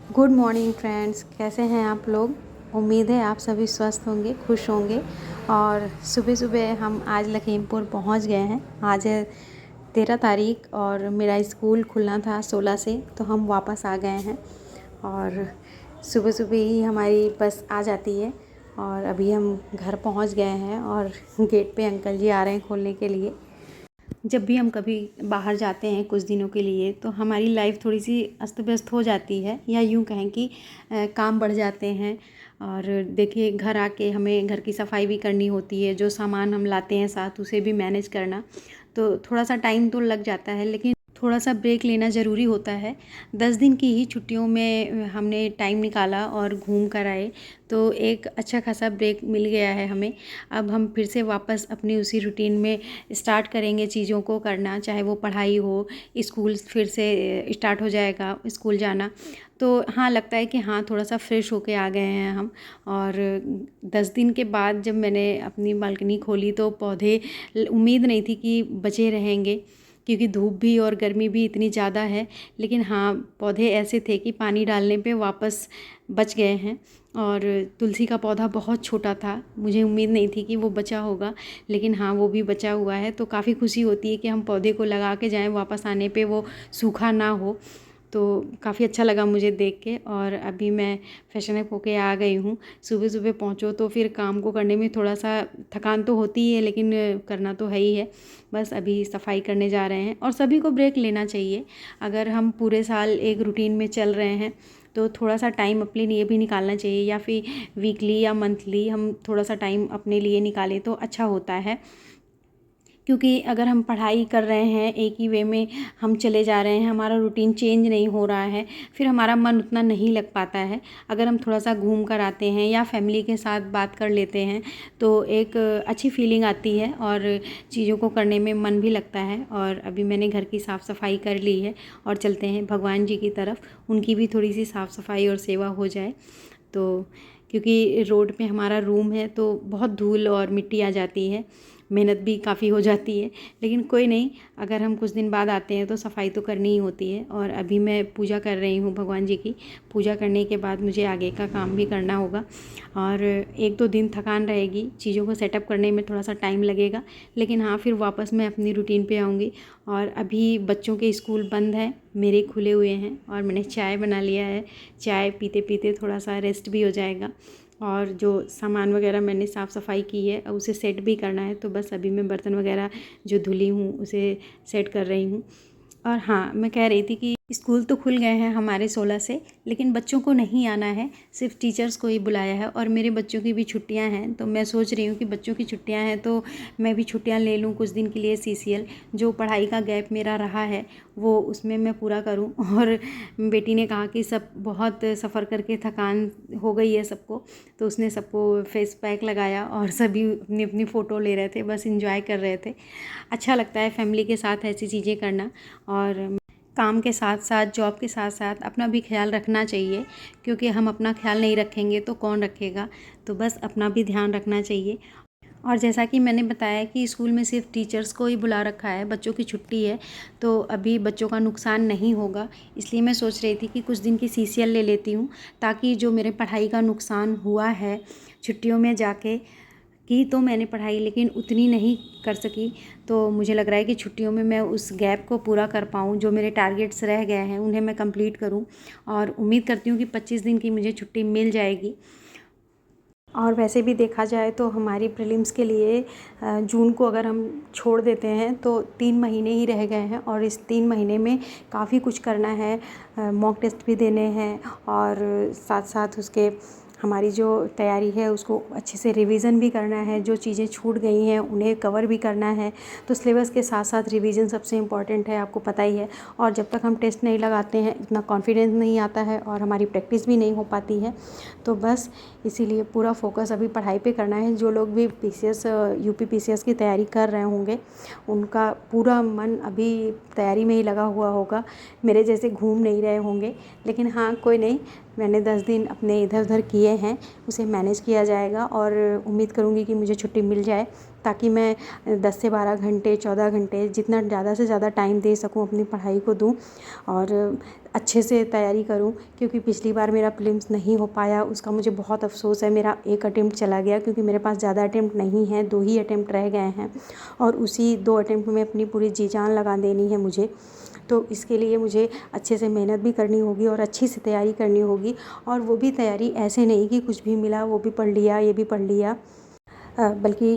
Good morning friends, कैसे हैं आप लोग। उम्मीद है आप सभी स्वस्थ होंगे, खुश होंगे। और सुबह सुबह हम आज लखीमपुर पहुंच गए हैं। आज है 13 तारीख और मेरा स्कूल खुलना था 16 से, तो हम वापस आ गए हैं। और सुबह सुबह ही हमारी बस आ जाती है और अभी हम घर पहुंच गए हैं और गेट पे अंकल जी आ रहे हैं खोलने के लिए। जब भी हम कभी बाहर जाते हैं कुछ दिनों के लिए तो हमारी लाइफ थोड़ी सी अस्त व्यस्त हो जाती है, या यूँ कहें कि काम बढ़ जाते हैं। और देखिए, घर आके हमें घर की सफाई भी करनी होती है, जो सामान हम लाते हैं साथ उसे भी मैनेज करना, तो थोड़ा सा टाइम तो लग जाता है। लेकिन थोड़ा सा ब्रेक लेना ज़रूरी होता है। 10 दिन की ही छुट्टियों में हमने टाइम निकाला और घूम कर आए, तो एक अच्छा खासा ब्रेक मिल गया है हमें। अब हम फिर से वापस अपनी उसी रूटीन में स्टार्ट करेंगे चीज़ों को करना, चाहे वो पढ़ाई हो, स्कूल फिर से स्टार्ट हो जाएगा, स्कूल जाना। तो हाँ, लगता है कि हाँ, थोड़ा सा फ्रेश होके आ गए हैं हम। और 10 दिन के बाद जब मैंने अपनी बालकनी खोली तो पौधे, उम्मीद नहीं थी कि बचे रहेंगे, क्योंकि धूप भी और गर्मी भी इतनी ज़्यादा है। लेकिन हाँ, पौधे ऐसे थे कि पानी डालने पे वापस बच गए हैं। और तुलसी का पौधा बहुत छोटा था, मुझे उम्मीद नहीं थी कि वो बचा होगा, लेकिन हाँ, वो भी बचा हुआ है। तो काफ़ी खुशी होती है कि हम पौधे को लगा के जाएँ, वापस आने पे वो सूखा ना हो। तो काफ़ी अच्छा लगा मुझे देख के। और अभी मैं फ्रेशन अप होके आ गई हूँ। सुबह सुबह पहुँचो तो फिर काम को करने में थोड़ा सा थकान तो होती ही है, लेकिन करना तो है ही है। बस अभी सफाई करने जा रहे हैं और सभी को ब्रेक लेना चाहिए। अगर हम पूरे साल एक रूटीन में चल रहे हैं तो थोड़ा सा टाइम अपने लिए भी निकालना चाहिए, या फिर वीकली या मंथली हम थोड़ा सा टाइम अपने लिए निकालें तो अच्छा होता है। क्योंकि अगर हम पढ़ाई कर रहे हैं, एक ही वे में हम चले जा रहे हैं, हमारा रूटीन चेंज नहीं हो रहा है, फिर हमारा मन उतना नहीं लग पाता है। अगर हम थोड़ा सा घूम कर आते हैं या फैमिली के साथ बात कर लेते हैं तो एक अच्छी फीलिंग आती है और चीज़ों को करने में मन भी लगता है। और अभी मैंने घर की साफ़ सफाई कर ली है और चलते हैं भगवान जी की तरफ, उनकी भी थोड़ी सी साफ़ सफाई और सेवा हो जाए। तो क्योंकि रोड पे हमारा रूम है तो बहुत धूल और मिट्टी आ जाती है, मेहनत भी काफ़ी हो जाती है। लेकिन कोई नहीं, अगर हम कुछ दिन बाद आते हैं तो सफाई तो करनी ही होती है। और अभी मैं पूजा कर रही हूँ भगवान जी की। पूजा करने के बाद मुझे आगे का काम भी करना होगा और 1-2 दिन थकान रहेगी, चीज़ों को सेटअप करने में थोड़ा सा टाइम लगेगा। लेकिन हाँ, फिर वापस मैं अपनी रूटीन पे आऊँगी। और अभी बच्चों के स्कूल बंद हैं, मेरे खुले हुए हैं और मैंने चाय बना लिया है। चाय पीते पीते थोड़ा सा रेस्ट भी हो जाएगा। और जो सामान वगैरह मैंने साफ़ सफाई की है अब उसे सेट भी करना है, तो बस अभी मैं बर्तन वगैरह जो धुली हूँ उसे सेट कर रही हूँ। और हाँ, मैं कह रही थी कि स्कूल तो खुल गए हैं हमारे 16 से, लेकिन बच्चों को नहीं आना है, सिर्फ टीचर्स को ही बुलाया है। और मेरे बच्चों की भी छुट्टियां हैं, तो मैं सोच रही हूँ कि बच्चों की छुट्टियां हैं तो मैं भी छुट्टियां ले लूँ कुछ दिन के लिए। सीसीएल जो पढ़ाई का गैप मेरा रहा है वो उसमें मैं पूरा करूँ। और बेटी ने कहा कि सब बहुत सफ़र करके थकान हो गई है सबको, तो उसने सबको फेस पैक लगाया और सभी अपनी अपनी फ़ोटो ले रहे थे, बस इंजॉय कर रहे थे। अच्छा लगता है फैमिली के साथ ऐसी चीज़ें करना। और काम के साथ साथ, जॉब के साथ साथ अपना भी ख्याल रखना चाहिए, क्योंकि हम अपना ख्याल नहीं रखेंगे तो कौन रखेगा। तो बस अपना भी ध्यान रखना चाहिए। और जैसा कि मैंने बताया कि स्कूल में सिर्फ टीचर्स को ही बुला रखा है, बच्चों की छुट्टी है, तो अभी बच्चों का नुकसान नहीं होगा। इसलिए मैं सोच रही थी कि कुछ दिन की सीसीएल ले लेती हूँ, ताकि जो मेरे पढ़ाई का नुकसान हुआ है छुट्टियों में जाके, की तो मैंने पढ़ाई लेकिन उतनी नहीं कर सकी, तो मुझे लग रहा है कि छुट्टियों में मैं उस गैप को पूरा कर पाऊँ, जो मेरे टारगेट्स रह गए हैं उन्हें मैं कंप्लीट करूँ। और उम्मीद करती हूँ कि 25 दिन की मुझे छुट्टी मिल जाएगी। और वैसे भी देखा जाए तो हमारी प्रीलिम्स के लिए जून को अगर हम छोड़ देते हैं तो 3 महीने ही रह गए हैं, और इस 3 महीने में काफ़ी कुछ करना है। मॉक टेस्ट भी देने हैं और साथ साथ उसके हमारी जो तैयारी है उसको अच्छे से रिवीजन भी करना है, जो चीज़ें छूट गई हैं उन्हें कवर भी करना है। तो सिलेबस के साथ साथ रिवीजन सबसे इम्पॉर्टेंट है, आपको पता ही है। और जब तक हम टेस्ट नहीं लगाते हैं इतना कॉन्फिडेंस नहीं आता है और हमारी प्रैक्टिस भी नहीं हो पाती है। तो बस इसीलिए पूरा फोकस अभी पढ़ाई पे करना है। जो लोग भी पीसीएस, यूपी पीसीएस की तैयारी कर रहे होंगे उनका पूरा मन अभी तैयारी में ही लगा हुआ होगा, मेरे जैसे घूम नहीं रहे होंगे। लेकिन हाँ, कोई नहीं, मैंने 10 दिन अपने इधर उधर किए दिए हैं उसे मैनेज किया जाएगा और उम्मीद करूँगी कि मुझे छुट्टी मिल जाए ताकि मैं 10 से 12 घंटे 14 घंटे जितना ज़्यादा से ज़्यादा टाइम दे सकूँ अपनी पढ़ाई को दूँ और अच्छे से तैयारी करूँ, क्योंकि पिछली बार मेरा प्रीलिम्स नहीं हो पाया उसका मुझे बहुत अफ़सोस है। मेरा एक अटेम्प्ट चला गया क्योंकि मेरे पास ज़्यादा अटेम्प्ट नहीं है, 2 ही अटेम्प्ट रह गए हैं और उसी 2 अटेम्प्ट में अपनी पूरी जी जान लगा देनी है मुझे। तो इसके लिए मुझे अच्छे से मेहनत भी करनी होगी और अच्छी से तैयारी करनी होगी और वो भी तैयारी ऐसे नहीं कि कुछ भी मिला वो भी पढ़ लिया, ये भी पढ़ लिया, बल्कि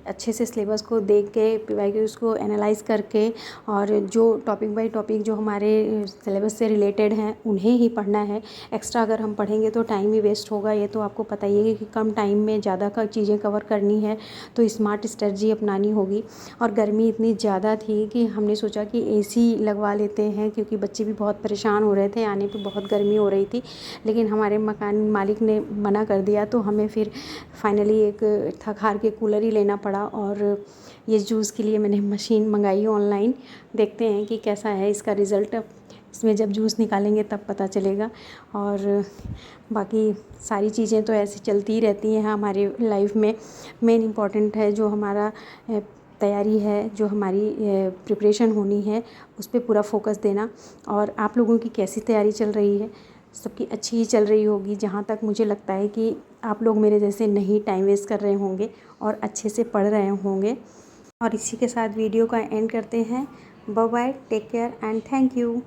अच्छे से सिलेबस को देख के PYQs को एनालाइज़ करके और जो टॉपिक बाय टॉपिक जो हमारे सिलेबस से रिलेटेड हैं उन्हें ही पढ़ना है। एक्स्ट्रा अगर हम पढ़ेंगे तो टाइम ही वेस्ट होगा, ये तो आपको पता ही है कि कम टाइम में ज़्यादा चीज़ें कवर करनी है तो स्मार्ट स्ट्रेटजी अपनानी होगी। और गर्मी इतनी ज़्यादा थी कि हमने सोचा कि AC लगवा लेते हैं क्योंकि बच्चे भी बहुत परेशान हो रहे थे, आने पे बहुत गर्मी हो रही थी, लेकिन हमारे मकान मालिक ने मना कर दिया तो हमें फिर फाइनली एक थक हार के कूलर ही लेना पड़ा। और ये जूस के लिए मैंने मशीन मंगाई ऑनलाइन, देखते हैं कि कैसा है इसका रिज़ल्ट। इसमें जब जूस निकालेंगे तब पता चलेगा। और बाकी सारी चीज़ें तो ऐसी चलती ही रहती हैं हमारी लाइफ में। मेन इम्पॉर्टेंट है जो हमारा तैयारी है, जो हमारी प्रिपरेशन होनी है उस पर पूरा फोकस देना। और आप लोगों की कैसी तैयारी चल रही है? सबकी अच्छी ही चल रही होगी, जहाँ तक मुझे लगता है कि आप लोग मेरे जैसे नहीं टाइम वेस्ट कर रहे होंगे और अच्छे से पढ़ रहे होंगे। और इसी के साथ वीडियो का एंड करते हैं। Bye bye, take care and thank you.